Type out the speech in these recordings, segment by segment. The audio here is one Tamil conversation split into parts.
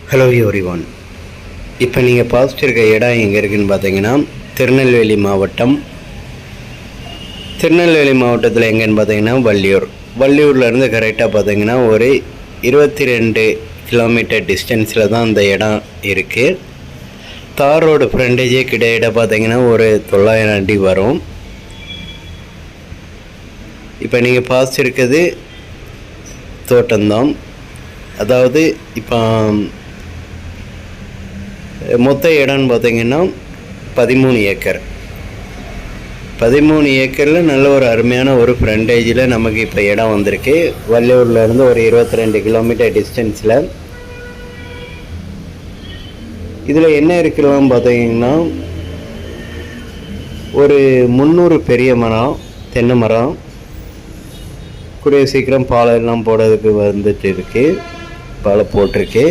Hello everyone. இப்போ நீங்கள் பார்த்துருக்க இடம் எங்கே இருக்குதுன்னு பார்த்தீங்கன்னா திருநெல்வேலி மாவட்டம். திருநெல்வேலி மாவட்டத்தில் எங்கேன்னு பார்த்தீங்கன்னா வள்ளியூர்லேருந்து கரெக்டாக பார்த்தீங்கன்னா ஒரு 22 கிலோமீட்டர் டிஸ்டன்ஸில் தான் இந்த இடம் இருக்குது. தார் ரோடு ஃப்ரண்டேஜே கிட்ட பார்த்தீங்கன்னா ஒரு 900 அடி வரும். இப்போ நீங்கள் பார்த்துருக்கிறது தோட்டம்தான். அதாவது இப்போ மொத்த இடம்னு பார்த்தீங்கன்னா 13 ஏக்கர். 13 ஏக்கரில் நல்ல ஒரு அருமையான ஒரு ஃப்ரண்டேஜில் நமக்கு இப்போ இடம் வந்திருக்கு. வள்ளியூர்லேருந்து ஒரு 22 கிலோமீட்டர் டிஸ்டன்ஸில். இதில் என்ன இருக்குன்னு பார்த்தீங்கன்னா ஒரு 300 பெரிய மரம், தென்னை மரம், கூடிய சீக்கிரம் பாலெல்லாம் போடுறதுக்கு வந்துட்டு இருக்குது, பாலை போட்டிருக்கு.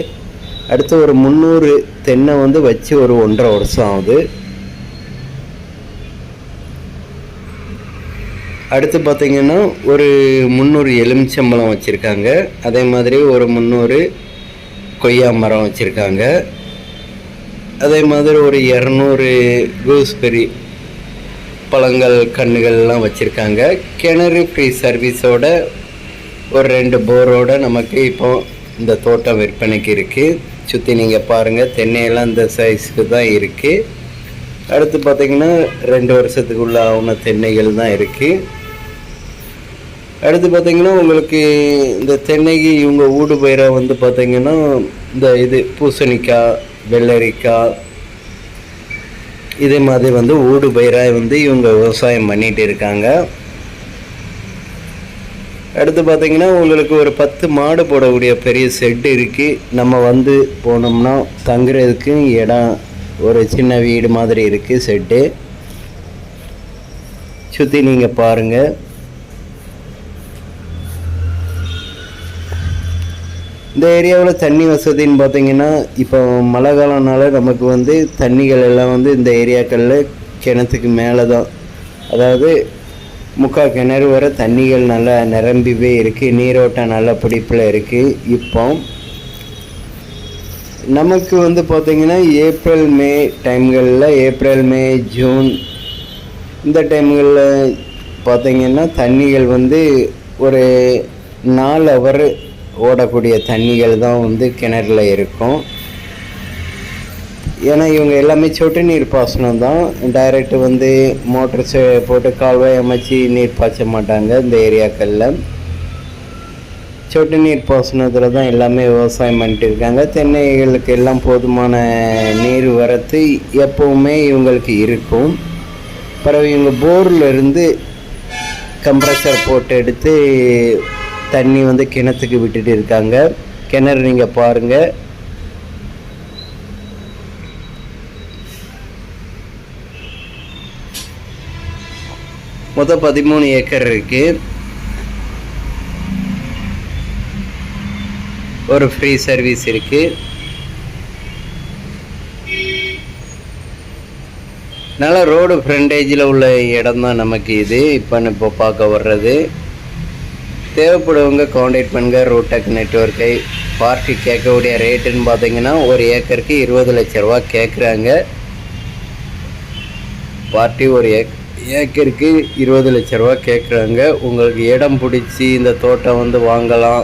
அடுத்து ஒரு 300 தென்னை வச்சு ஒரு 1.5 வருஷம் ஆகுது. அடுத்து பார்த்திங்கன்னா ஒரு 300 எலுமிச்சம்பழம் வச்சுருக்காங்க. அதே மாதிரி ஒரு 300 கொய்யா மரம் வச்சுருக்காங்க. அதே மாதிரி ஒரு 200 கூஸ்பெரி பழங்கள் கன்றுகள்லாம் வச்சுருக்காங்க. கிணறு ஃப்ரீ சர்வீஸோட ஒரு 2 போரோட நமக்கு இப்போ இந்த தோட்டம் விற்பனைக்கு இருக்குது. சுற்றி நீங்கள் பாருங்கள், தென்னையெல்லாம் இந்த சைஸுக்கு தான் இருக்குது. அடுத்து பார்த்திங்கன்னா 2 வருஷத்துக்குள்ள ஆகுன தென்னைகள் தான் இருக்குது. அடுத்து பார்த்திங்கன்னா உங்களுக்கு இந்த தென்னைக்கு இவங்க ஊடு பயிராக பார்த்திங்கன்னா இந்த பூசணிக்காய், வெள்ளரிக்காய், இதே மாதிரி ஊடு பயிராக இவங்க விவசாயம் பண்ணிகிட்டு இருக்காங்க. அடுத்து பார்த்திங்கன்னா உங்களுக்கு ஒரு 10 மாடு போடக்கூடிய பெரிய செட்டு இருக்குது. நம்ம போனோம்னா தங்குறதுக்கு இடம், ஒரு சின்ன வீடு மாதிரி இருக்குது செட்டு. சுற்றி நீங்கள் பாருங்கள். இந்த ஏரியாவில் தண்ணி வசதின்னு பார்த்தீங்கன்னா இப்போ மழை காலம்னால நமக்கு தண்ணிகள் எல்லாம் இந்த ஏரியாக்களில் கிணத்துக்கு மேலே தான், அதாவது 3/4 கிணறு வர தண்ணிகள் நல்லா நிரம்பிவே இருக்குது. நீரோட்டம் நல்ல பிடிப்பில் இருக்குது. இப்போ நமக்கு பார்த்திங்கன்னா ஏப்ரல் மே டைம்களில், ஏப்ரல் மே ஜூன் இந்த டைம்களில் பார்த்திங்கன்னா தண்ணிகள் ஒரு 4 ஹவர் ஓடக்கூடிய தண்ணிகள் தான் கிணறுல இருக்கும். ஏன்னா இவங்க எல்லாமே சொட்டு நீர் பாசனம் தான். டைரெக்டு மோட்டர்ஸை போட்டு கால்வாய் அமைச்சு நீர் பாய்ச்ச மாட்டாங்க. இந்த ஏரியாக்களில் சொட்டு நீர் பாசனத்தில் தான் எல்லாமே விவசாயம் பண்ணிட்டு இருக்காங்க. தென்னைகளுக்கு எல்லாம் போதுமான நீர் வரத்து எப்போவுமே இவங்களுக்கு இருக்கும். பிறகு இவங்க போரில் இருந்து கம்ப்ரஸர் போட்டு எடுத்து தண்ணி கிணத்துக்கு விட்டுட்டு இருக்காங்க. கிணறு நீங்கள் பாருங்கள். மொத்தம் 13 ஏக்கர் இருக்குது. ஒரு ஃப்ரீ சர்வீஸ் இருக்குது. நல்ல ரோடு ஃப்ரண்டேஜில் உள்ள இடம் தான் நமக்கு இது. இப்போ பார்க்க வர்றது. தேவைப்படுவங்க காண்டாக்ட் பண்ணுங்கள். ரோடெக் நெட்வொர்க்கை. பார்ட்டி கேட்கக்கூடிய ரேட்டுன்னு பார்த்தீங்கன்னா ஒரு ஏக்கருக்கு 20 லட்ச ரூபா கேட்குறாங்க. பார்ட்டி ஒரு ஏக்கருக்கு 20 லட்ச ரூபா கேட்குறாங்க. உங்களுக்கு இடம் பிடிச்சி இந்த தோட்டம் வாங்கலாம்,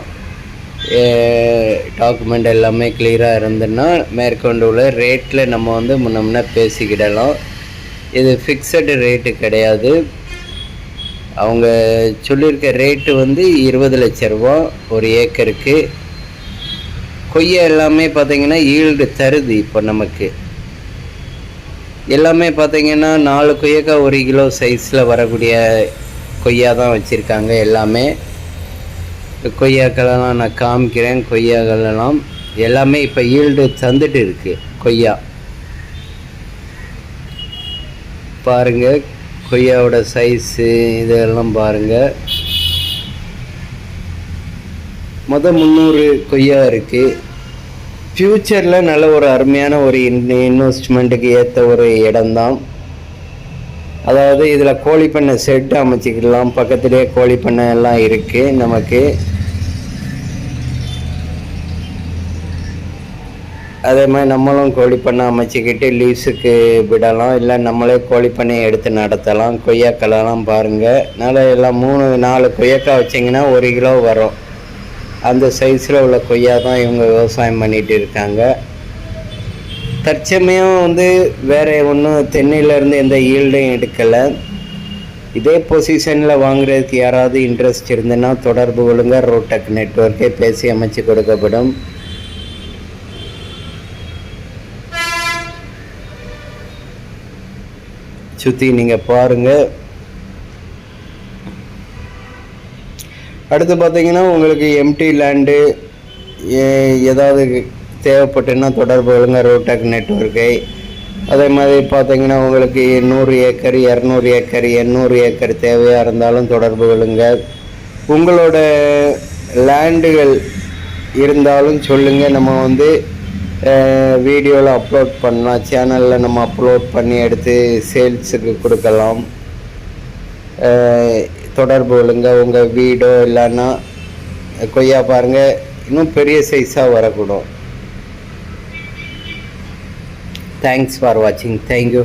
டாக்குமெண்ட் எல்லாமே கிளியராக இருந்துன்னா மேற்கொண்டு உள்ள ரேட்டில் நம்ம முன்ன பேசிக்கிடலாம். இது ஃபிக்ஸடு ரேட்டு கிடையாது. அவங்க சொல்லியிருக்க ரேட்டு 20 லட்ச ரூபா ஒரு ஏக்கருக்கு. கொய்யா எல்லாமே பார்த்திங்கன்னா ஈல்டு தருது. இப்போ நமக்கு எல்லாமே பார்த்திங்கன்னா 4 கொய்யாக்காய் 1 கிலோ சைஸில் வரக்கூடிய கொய்யா தான் வச்சுருக்காங்க. எல்லாமே கொய்யாக்களெல்லாம் நான் காமிக்கிறேன். கொய்யாக்களெல்லாம் எல்லாமே இப்போ ஈல்டு தந்துட்டு இருக்குது. கொய்யா பாருங்கள், கொய்யாவோட சைஸு இதெல்லாம் பாருங்கள். மொத்தம் 300 கொய்யா இருக்குது. ஃப்யூச்சரில் நல்ல ஒரு அருமையான ஒரு இன்வெஸ்ட்மெண்ட்டுக்கு ஏற்ற ஒரு இடம்தான். அதாவது இதில் கோழி பண்ணை செட்டு அமைச்சிக்கலாம். பக்கத்துலேயே கோழி பண்ணை எல்லாம் இருக்குது நமக்கு. அதே மாதிரி நம்மளும் கோழி பண்ணை அமைச்சிக்கிட்டு லீஸுக்கு விடலாம், இல்லை நம்மளே கோழி பண்ணையை எடுத்து நடத்தலாம். கொய்யாக்கெல்லாம் பாருங்கள், நல்லா எல்லாம் 3-4 கொய்யாக்காய் வச்சிங்கன்னா 1 கிலோ வரும். அந்த சைஸில் உள்ள கொய்யா தான் இவங்க விவசாயம் பண்ணிகிட்டு இருக்காங்க. தற்சமயம் வேறு ஒன்றும் தென்னையிலேருந்து எந்த ஈல்டையும் எடுக்கலை. இதே பொசிஷனில் வாங்குறதுக்கு யாராவது இன்ட்ரெஸ்ட் இருந்ததுன்னா தொடர்பு கொள்ளுங்க. ரோடெக் நெட்வொர்க்கே பேசி அமைச்சு கொடுக்கப்படும். சுற்றி நீங்கள் பாருங்கள். அடுத்து பார்த்தீங்கன்னா உங்களுக்கு எம்டி லேண்டு ஏதாவது தேவைப்பட்டுன்னா தொடர்பு கொள்ளுங்க ரோடெக் நெட்வொர்க்கை. அதே மாதிரி பார்த்தீங்கன்னா உங்களுக்கு 100 ஏக்கர் 200 ஏக்கர் 800 ஏக்கர் தேவையாக இருந்தாலும் தொடர்பு கொள்ளுங்க. உங்களோட லேண்டுகள் இருந்தாலும் சொல்லுங்கள், நம்ம வீடியோவில் அப்லோட் பண்ணலாம். சேனலில் நம்ம அப்லோட் பண்ணி எடுத்து சேல்ஸுக்கு கொடுக்கலாம். தொடர்பு கொள்ளுங்க. உங்கள் வீடோ இல்லைன்னா கொய்யா பாருங்கள், இன்னும் பெரிய சைஸாக வரக்கூடும். Thanks for watching. Thank you.